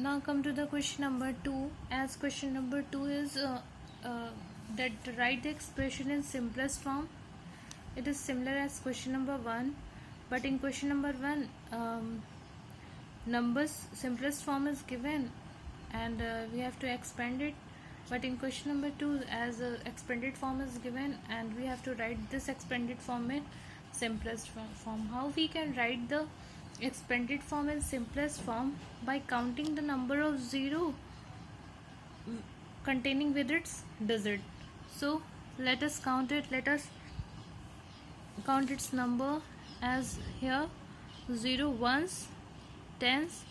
Now come to the question number 2. As question number 2 is that write the expression in simplest form. It is similar as question number 1, but in question number 1 numbers simplest form is given and we have to expand it, but in question number 2 as expanded form is given and we have to write this expanded form in simplest form. How we can write the expanded form in simplest form? By counting the number of 0 containing with its digit. So let us count it. Let us count its number as here 0 ones, tens,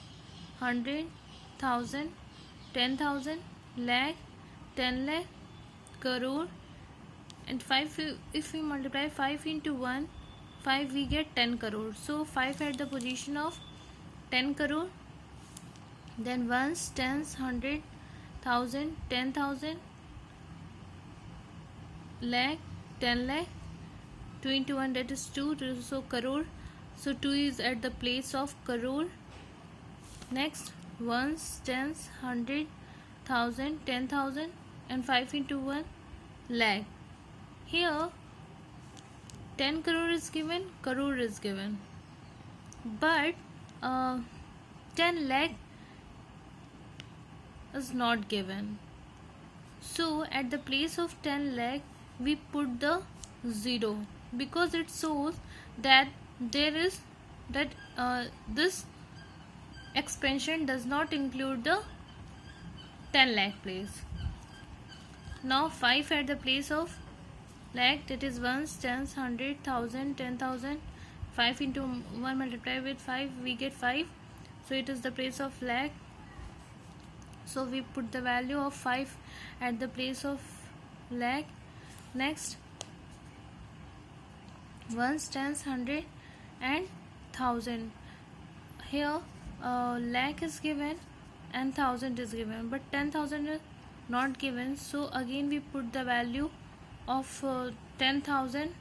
100, 1000, 10,000, lakh, 10 lakh, crore, and 5. If we multiply 5 into 1, 5 we get 10 crore. So 5 at the position of 10 crore. Then ones, tens, 100, 1000, 10,000, lakh, 10 lakh, 2 into 1 that is 2, so crore. So 2 is at the place of crore. Next ones, tens, 100, 1000, 10,000, and 5 into 1 lakh. Here 10 crore is given, crore is given, but 10 lakh is not given. So at the place of 10 lakh we put the 0 because it shows that there is that this expansion does not include the 10 lakh place. Now 5 at the place of lakh, that is ones, tens, 100, 1000, 10,000. 5 into 1 multiplied with 5 we get 5, so it is the place of lakh. So we put the value of 5 at the place of lakh. Next ones, tens, 100, and 1000. Here lakh is given and 1000 is given, but 10,000 is not given. So again we put the value of 10,000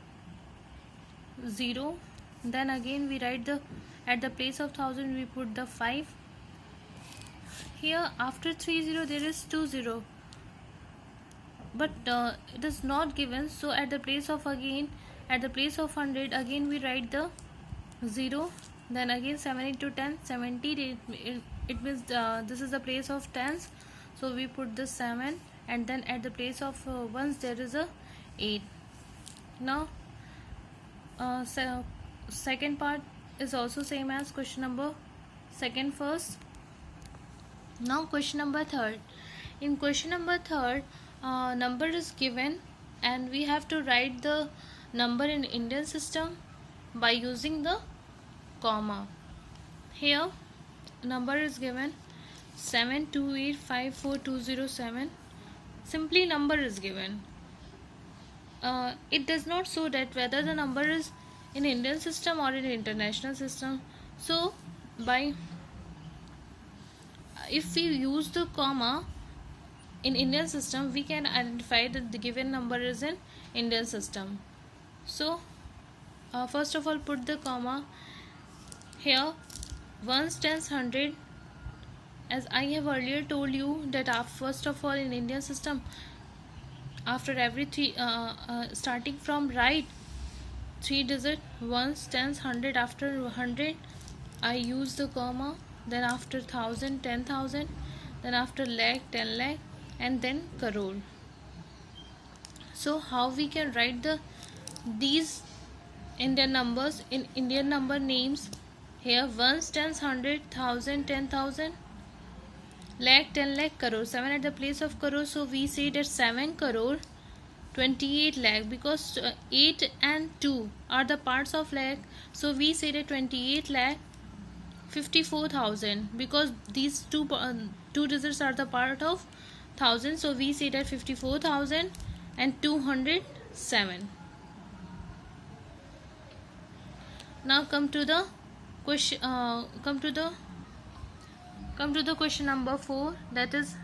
0. Then again we write the at the place of 1000 we put the 5. Here after 30 there is 20, but it is not given. So at the place of again at the place of 100 again we write the 0. Then again 7 into 10 70, it means this is the place of tens, so we put the 7, and then at the place of ones there is a 8. Now second part is also same as question number second first. Now question number third. In question number third number is given and we have to write the number in Indian system by using the comma. Here number is given 72854,207. Simply number is given. It does not show that whether the number is in Indian system or in international system. So if we use the comma in Indian system we can identify that the given number is in Indian system. So first of all put the comma. Here ones, tens, 100, as I have earlier told you that first of all in Indian system after every three starting from right 3 digit ones, tens, 100, after 100 I use the comma, then after 1000 10,000, then after lakh 10 lakh, and then crore. So how we can write these Indian numbers in Indian number names? Here ones, tens, 100, 1000, 10,000, lakh, 10 lakh, crore. 7 at the place of crore, so we say that 7 crore 28 lakh, because 8 and 2 are the parts of lakh, so we say that 28 lakh 54,000, because these two digits are the part of 1000, so we say that 54,207. Now come to the question come to the question number 4, that is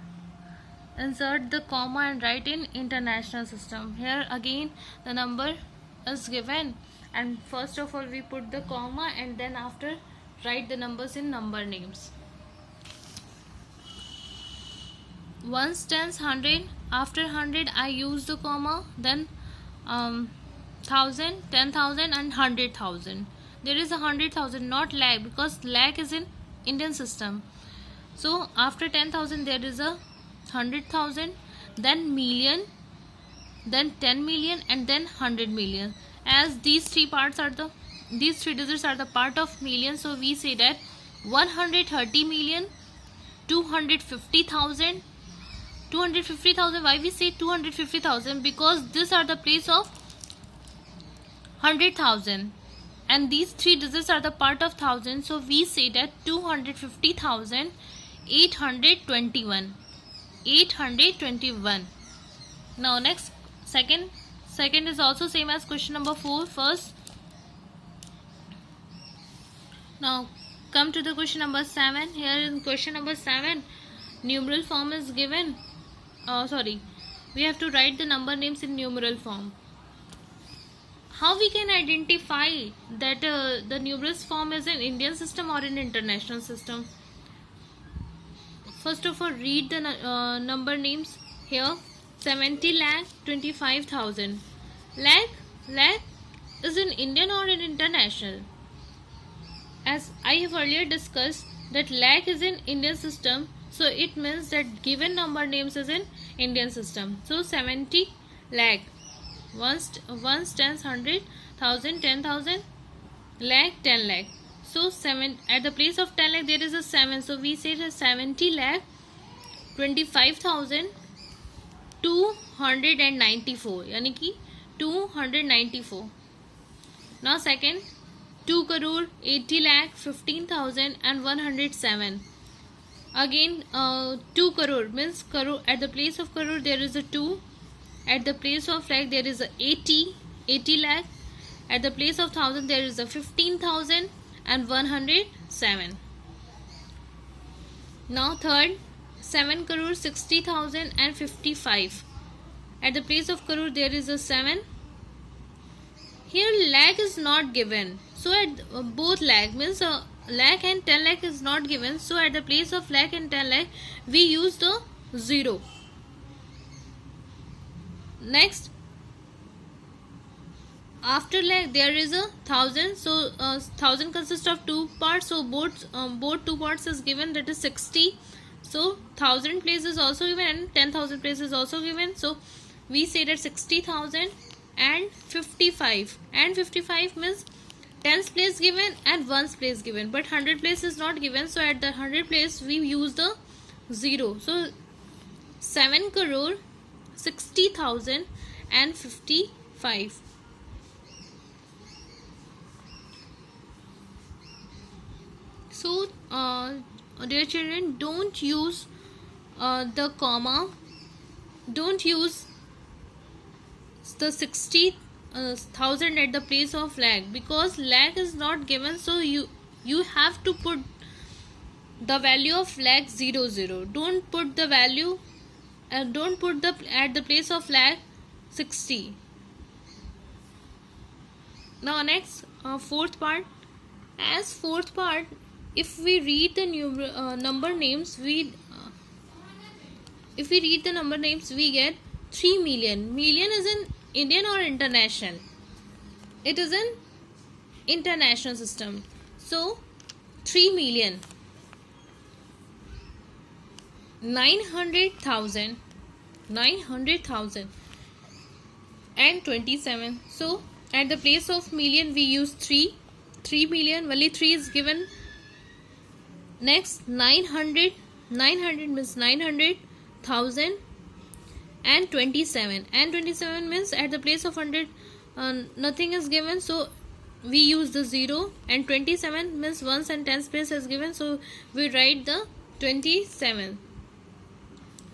insert the comma and write in international system. Here again the number is given and first of all we put the comma and then after write the numbers in number names. once tens 100, after 100 I use the comma, then 1000, 10,000 and 100,000. There is 100,000, not lakh, because lakh is in Indian system. So after 10,000 there is a 100,000, then million, then 10 million and then 100 million. As these three digits are the part of million, so we say that 130 million, 250,000. 250,000. Why we say 250,000? Because these are the place of 100,000 and these three digits are the part of 1000, so we say that 250,821. 821. Now next, second is also same as question number 4 first. Now come to the question number 7. Here in question number 7, numeral form is given. We have to write the number names in numeral form. How we can identify that the numerals form is in Indian system or in international system? First of all, read the number names here. 70 lakh 25,000. Lakh is in Indian or in international? As I have earlier discussed that lakh is in Indian system, so it means that given number names is in Indian system. So 70 lakh, once tens 100, 1000, 10,000, lakh 10 lakh. So 7 at the place of 10 lakh there is a 7, so we say that 70 lakh 25,294, yani ki 294. Now second, 2 crore 80 lakh 15,107. Again 2 crore means crore, at the place of crore there is a 2, at the place of lakh there is a 80 lakh, at the place of 1000 there is a 15,107. Now third, 7 crore 60,055. At the place of crore there is a 7. Here lakh is not given, so at both lakh means lakh and 10 lakh is not given, so at the place of lakh and 10 lakh we use the 0. Next, after lakh there is a 1000, so 1000 consists of two parts, so both two parts is given, that is 60. So 1000 place is also given and 10,000 place is also given, so we say that 60,000 and 55. And 55 means 10th place given and 1st place given, but 100 place is not given, so at the 100 place we use the 0. So 7 crore 60,000 and 55. So dear children, don't use the comma, don't use the 60,000 at the place of lakh, because lakh is not given, so you have to put the value of lakh 00. Don't put the value don't put the at the place of lakh 60. Now next, fourth part. As fourth part, if we read the number names, if we read the number names we get 3 million. Million is in Indian or international? It is in international system. So 3 million 900,000 and 27. So at the place of million we use 3 million, only 3 is given. Next, 900 means 900,000 and 27, and 27 means at the place of 100 nothing is given, so we use the 0, and 27 means 1's and 10's place is given, so we write the 27.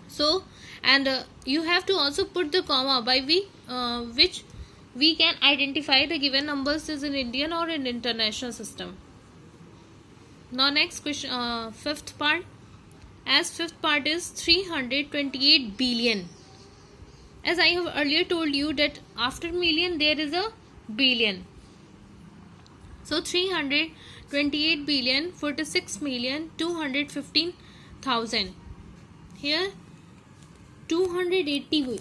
So and you have to also put the comma by which we can identify the given numbers is in Indian or in international system. Now next question, fifth part. As fifth part is 328 billion. As I have earlier told you that after million there is a billion. So 328 billion 46 million 215,000. Here 280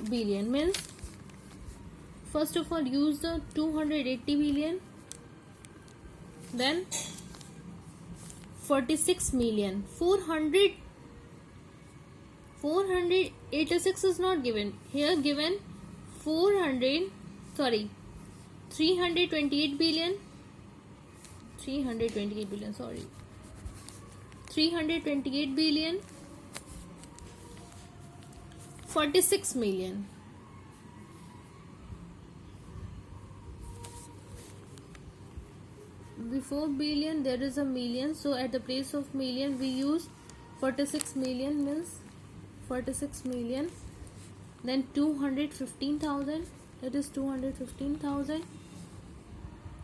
billion means, first of all use the 280 billion, then 46 million. 486 is not given here, given 328 billion, 328 billion, 46 million. Before billion there is a million, so at the place of million we use 46 million, means 46 million. Then 215,000, that is 215,000,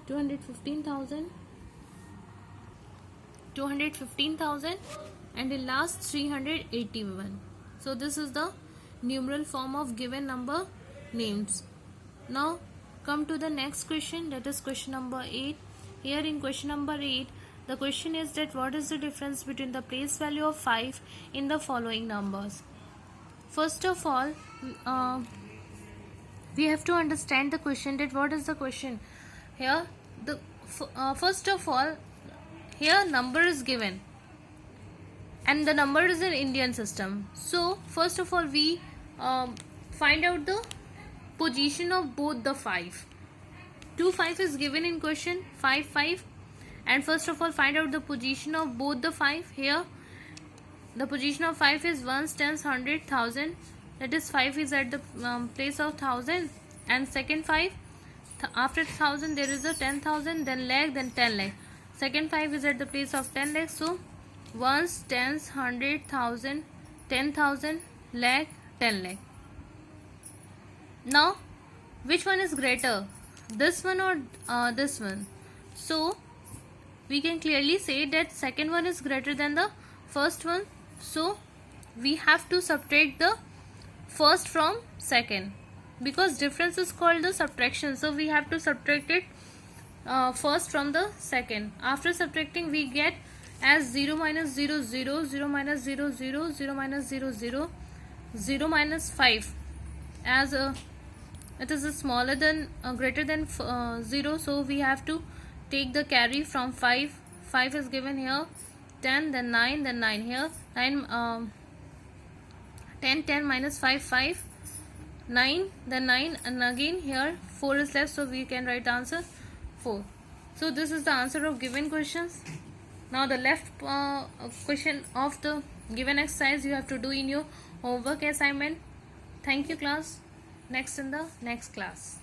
215,000, and the last 381. So this is the numeral form of given number names. Now come to the next question, that is question number 8. Here in question number 8, the question is that what is the difference between the place value of 5 in the following numbers. First of all, we have to understand the question, that what is the question. Here the first of all, here number is given and the number is in Indian system. So first of all we find out the position of both the 5. 5 is given in question, 5, and first of all find out the position of both the 5. Here the position of 5 is ones, tens, 100, 1000, that is 5 is at the place of 1000, and second 5 after 1000 there is a 10,000, then lakh, then 10 lakh. Second 5 is at the place of 10 lakh. So ones, tens, 100, 1000, 10,000, lakh, 10 lakh. Now which one is greater, this one or this one? So we can clearly say that second one is greater than the first one. So we have to subtract the first from second, because difference is called the subtraction. So we have to subtract it first from the second. After subtracting we get as 0 minus 0 0, 0 minus 0 0, 0 minus 0 0, 0 minus 5, as it is smaller than greater than 0, so we have to take the carry from 5. 5 is given here, 10, then 9, then 9 here, 9 10, 10 minus 5, 5, 9, then 9, and again here 4 is left, so we can write the answer 4. So this is the answer of given questions. Now the left question of the given exercise you have to do in your homework assignment. Thank you class. Next in the next class.